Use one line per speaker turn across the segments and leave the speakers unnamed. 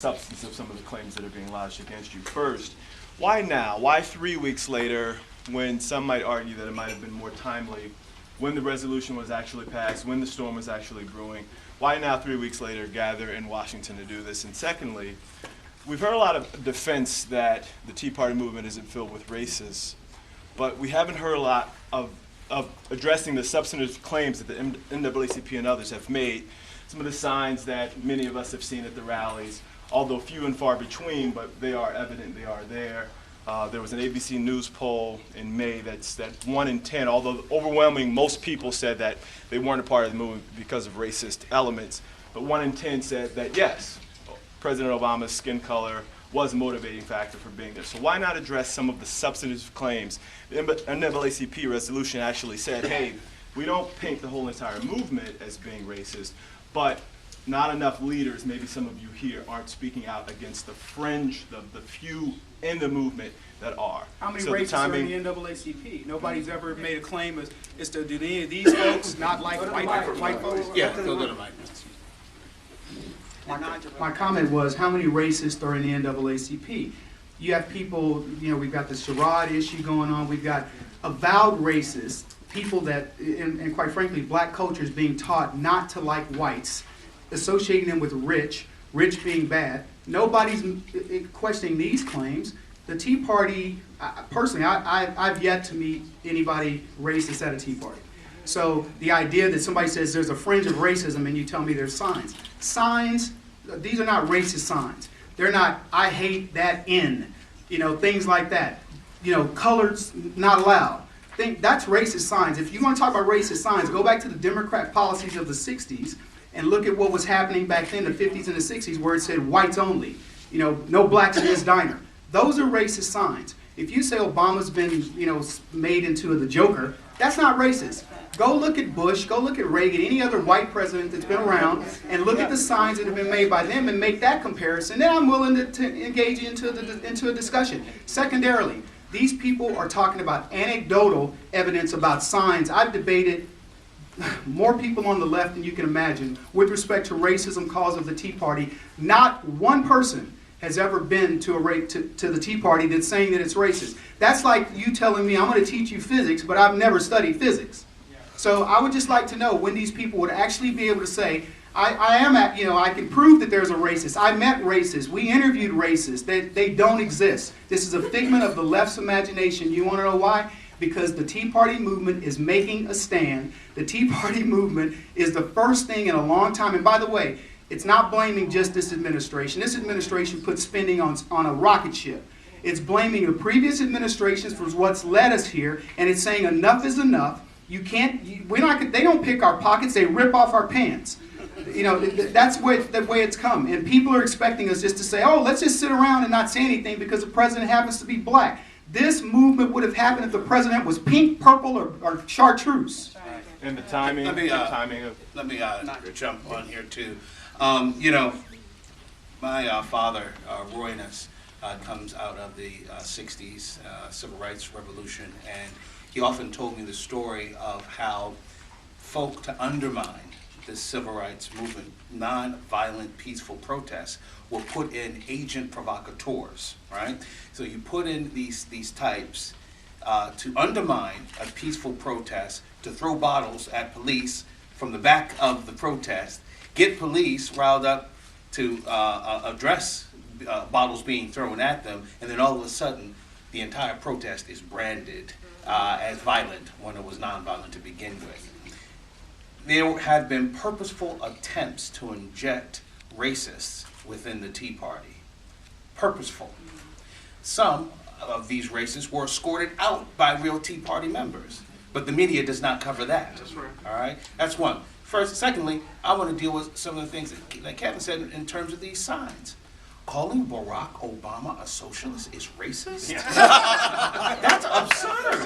Substance of some of the claims that are being lodged against you. First, why now? Why 3 weeks later, when some might argue that it might have been more timely, when the resolution was actually passed, when the storm was actually brewing? Why now, 3 weeks later, gather in Washington to do this? And secondly, we've heard a lot of defense that the Tea Party movement isn't filled with racists, but we haven't heard a lot of addressing the substantive claims that the NAACP and others have made. Some of the signs that many of us have seen at the rallies, although few and far between, but they are evident, they are there. There was an ABC News poll in May that 1 in 10, although overwhelming, most people said that they weren't a part of the movement because of racist elements, but 1 in 10 said that yes, President Obama's skin color was a motivating factor for being there. So why not address some of the substantive claims? The NAACP resolution actually said, hey, we don't paint the whole entire movement as being racist, but not enough leaders, maybe some of you here, aren't speaking out against the fringe, the few in the movement that are.
How many racists are in the NAACP? Nobody's ever made a claim as to do any of these folks not like white folks?
Yeah, go to the mic.
My comment was, how many racists are in the NAACP? You have people, we've got the charade issue going on. We've got avowed racists, people that, and quite frankly, black culture is being taught not to like whites, associating them with rich being bad. Nobody's questioning these claims. The Tea Party, personally, I've yet to meet anybody racist at a Tea Party. So the idea that somebody says there's a fringe of racism and you tell me there's signs. Signs, these are not racist signs. They're not, I hate that N, things like that. Colors not allowed. That's racist signs. If you want to talk about racist signs, go back to the Democrat policies of the 60s and look at what was happening back then, the 50s and the 60s, where it said whites only. No blacks in this diner. Those are racist signs. If you say Obama's been, made into the Joker, that's not racist. Go look at Bush, go look at Reagan, any other white president that's been around, and look at the signs that have been made by them and make that comparison. Then I'm willing to engage into a discussion. Secondarily, these people are talking about anecdotal evidence about signs. I've debated more people on the left than you can imagine with respect to racism cause of the Tea Party. Not one person has ever been to the Tea Party that's saying that it's racist. That's like you telling me I'm going to teach you physics, but I've never studied physics. So I would just like to know when these people would actually be able to say, I can prove that there's a racist. I met racists. We interviewed racists. They don't exist. This is a figment of the left's imagination. You want to know why? Because the Tea Party movement is making a stand. The Tea Party movement is the first thing in a long time. And by the way, it's not blaming just this administration. This administration put spending on a rocket ship. It's blaming the previous administrations for what's led us here, and it's saying enough is enough. They don't pick our pockets, they rip off our pants. That's the way it's come. And people are expecting us just to say, oh, let's just sit around and not say anything because the president happens to be black. This movement would have happened if the president was pink, purple, or chartreuse.
And the timing,
Let me jump on here too. My father, Roy Innis, comes out of the 60s civil rights revolution, and he often told me the story of how folk to undermine the civil rights movement, non-violent, peaceful protests, will put in agent provocateurs, right? So you put in these types to undermine a peaceful protest, to throw bottles at police from the back of the protest, get police riled up to address bottles being thrown at them, and then all of a sudden, the entire protest is branded as violent when it was non-violent to begin with. There have been purposeful attempts to inject racists within the Tea Party. Purposeful. Some of these racists were escorted out by real Tea Party members, but the media does not cover that.
That's right.
All right? That's one. Secondly, I want to deal with some of the things that Kevin said in terms of these signs. Calling Barack Obama a socialist is racist? Yeah. That's absurd.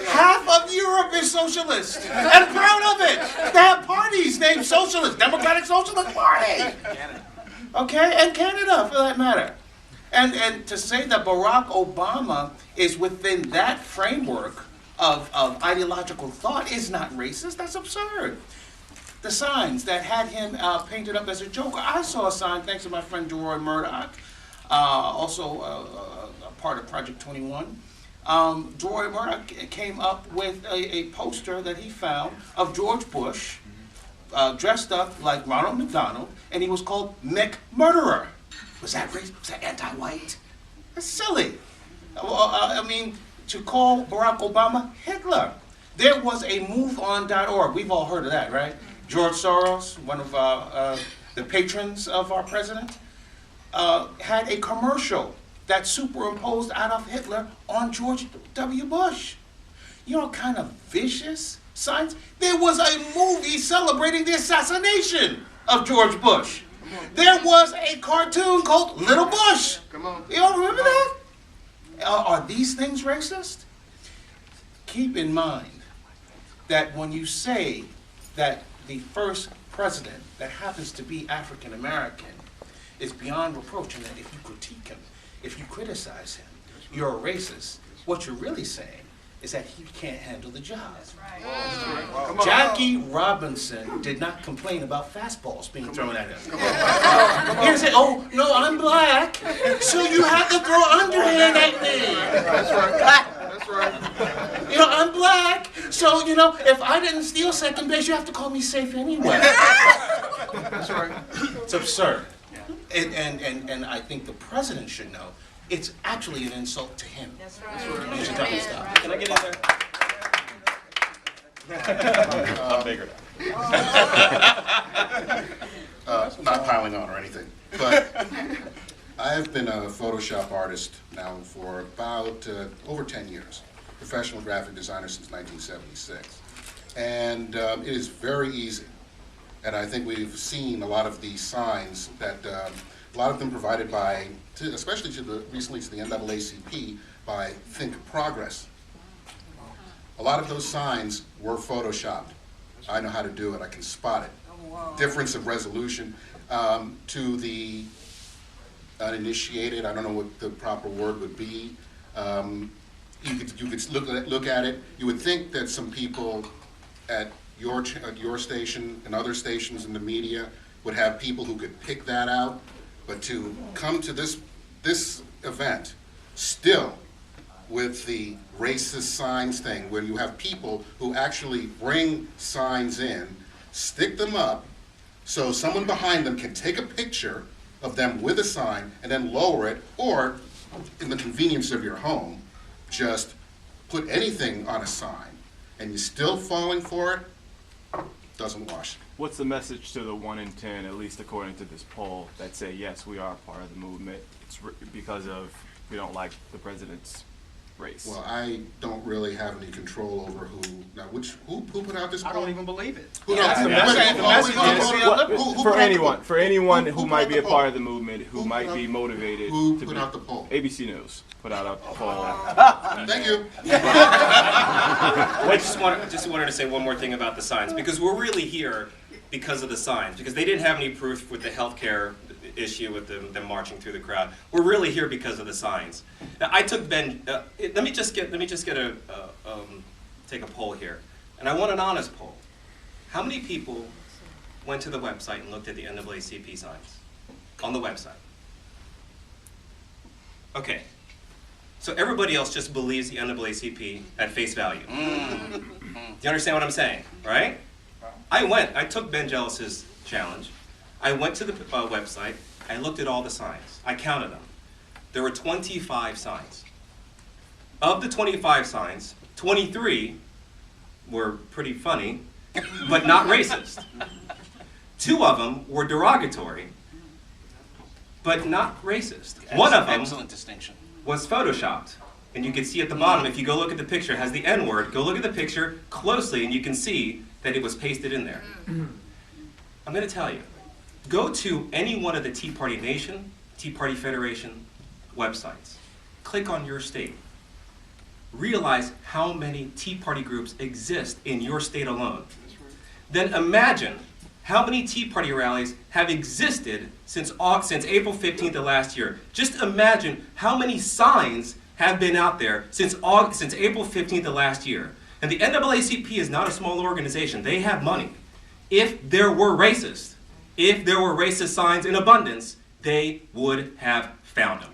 Half of Europe is socialist and proud of it. They have parties named Socialist, Democratic Socialist Party. Okay, and Canada for that matter. And to say that Barack Obama is within that framework of ideological thought is not racist, that's absurd. the signs that had him painted up as a Joker. I saw a sign, thanks to my friend Roy Murdoch, also a part of Project 21. Roy Murdoch came up with a poster that he found of George Bush dressed up like Ronald McDonald, and he was called McMurderer. Was that racist? Was that anti-white? That's silly. I mean, to call Barack Obama Hitler. There was a MoveOn.org. We've all heard of that, right? George Soros, one of the patrons of our president, had a commercial that superimposed Adolf Hitler on George W. Bush. You know what kind of vicious signs? There was a movie celebrating the assassination of George Bush. There was a cartoon called Little Bush.
Come on.
You all remember that? Are these things racist? Keep in mind that when you say that the first president that happens to be African American is beyond reproach, and that if you critique him, if you criticize him, you're a racist, what you're really saying is that he can't handle the job.
That's right.
Jackie Robinson did not complain about fastballs being thrown at him. He didn't say, oh, no, I'm black, so you have to throw underhand at me.
That's right. That's right.
You know, I'm black, so, you know, if I didn't steal second base, you have to call me safe anyway.
That's right.
It's absurd. And I think the president should know it's actually an insult to him.
That's right.
You should tell me stop.
Can I get in there? I'm bigger now.
Not piling on or anything, but I've been a Photoshop artist now for about over 10 years, professional graphic designer since 1976, and it is very easy. And I think we've seen a lot of these signs that, a lot of them provided by, especially recently to the NAACP, by Think Progress. A lot of those signs were photoshopped. I know how to do it, I can spot it. Difference of resolution. To the uninitiated, I don't know what the proper word would be. You could look at it, you would think that some people at your station and other stations in the media would have people who could pick that out, but to come to this event still with the racist signs thing, where you have people who actually bring signs in, stick them up, so someone behind them can take a picture of them with a sign and then lower it, or in the convenience of your home, just put anything on a sign, and you're still falling for it, doesn't wash.
What's the message to the 1 in 10, at least according to this poll, that say, yes, we are part of the movement, it's because of we don't like the president's race?
Well, I don't really have any control over who put out this poll?
I don't even believe it.
Who
Yeah,
knows?
that's the message is-
For anyone who
put
might
out
be
the
a
poll?
part of the movement, who
Who
might
put
be
out-
motivated
Who
to
put
be,
out the poll?
ABC News put out a poll.
Thank you.
I just wanted to say one more thing about the signs, because we're really here because of the signs, because they didn't have any proof with the healthcare issue with them marching through the crowd. We're really here because of the signs. Now, I took Ben. Let me just take a poll here, and I want an honest poll. How many people went to the website and looked at the NAACP signs on the website? Okay. So everybody else just believes the NAACP at face value. Do you understand what I'm saying, right? I took Ben Jealous's challenge. I went to the website, I looked at all the signs. I counted them. There were 25 signs. Of the 25 signs, 23 were pretty funny, but not racist. 2 of them were derogatory, but not racist. One of them
Excellent distinction.
was photoshopped. And you can see at the bottom, if you go look at the picture, it has the N word. Go look at the picture closely and you can see that it was pasted in there. I'm going to tell you, go to any one of the Tea Party Nation, Tea Party Federation websites. Click on your state. Realize how many Tea Party groups exist in your state alone. Then imagine how many Tea Party rallies have existed since April 15th of last year. Just imagine how many signs have been out there since April 15th of last year. And the NAACP is not a small organization. They have money. if there were racist signs in abundance, they would have found them.